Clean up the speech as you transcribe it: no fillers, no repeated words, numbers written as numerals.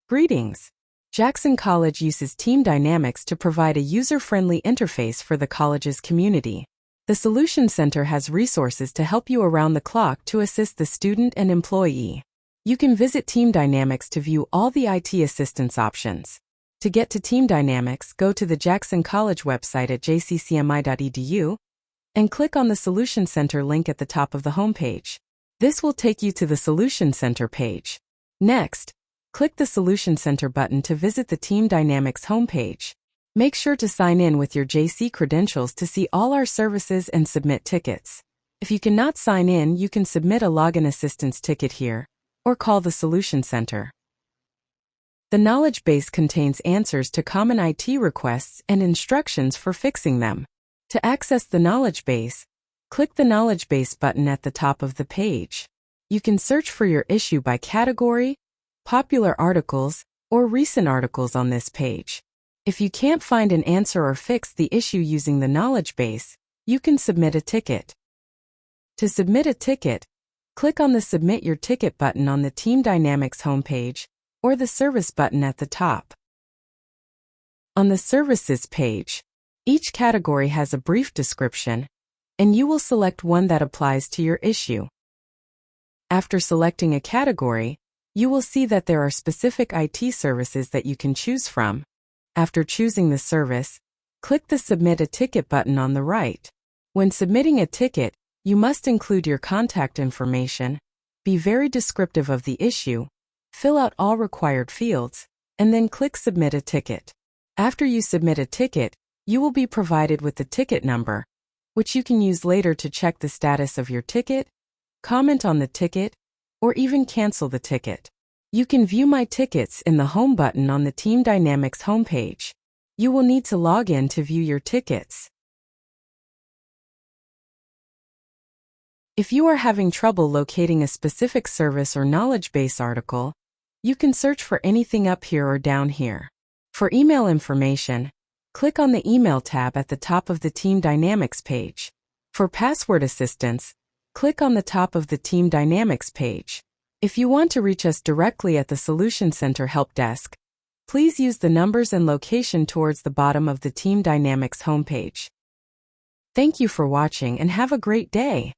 Greetings! Jackson College uses Team DynamicX to provide a user-friendly interface for the college's community. The Solution Center has resources to help you around the clock to assist the student and employee. You can visit Team DynamicX to view all the IT assistance options. To get to Team DynamicX, go to the Jackson College website at jccmi.edu and click on the Solution Center link at the top of the homepage. This will take you to the Solution Center page. Next, click the Solution Center button to visit the Team DynamicX homepage. Make sure to sign in with your JC credentials to see all our services and submit tickets. If you cannot sign in, you can submit a login assistance ticket here or call the Solution Center. The knowledge base contains answers to common IT requests and instructions for fixing them. To access the knowledge base, click the Knowledge Base button at the top of the page. You can search for your issue by category, popular articles, or recent articles on this page. If you can't find an answer or fix the issue using the knowledge base, you can submit a ticket. To submit a ticket, click on the Submit Your Ticket button on the Team DynamicX homepage or the Service button at the top. On the Services page, each category has a brief description, and you will select one that applies to your issue. After selecting a category, you will see that there are specific IT services that you can choose from. After choosing the service, click the Submit a Ticket button on the right. When submitting a ticket, you must include your contact information, be very descriptive of the issue, fill out all required fields, and then click Submit a Ticket. After you submit a ticket, you will be provided with the ticket number, which you can use later to check the status of your ticket, comment on the ticket, or even cancel the ticket. You can view My Tickets in the Home button on the Team DynamicX homepage. You will need to log in to view your tickets. If you are having trouble locating a specific service or knowledge base article, you can search for anything up here or down here. For email information, click on the Email tab at the top of the Team DynamicX page. For password assistance, click on the top of the Team DynamicX page. If you want to reach us directly at the Solution Center Help Desk, please use the numbers and location towards the bottom of the Team DynamicX homepage. Thank you for watching and have a great day.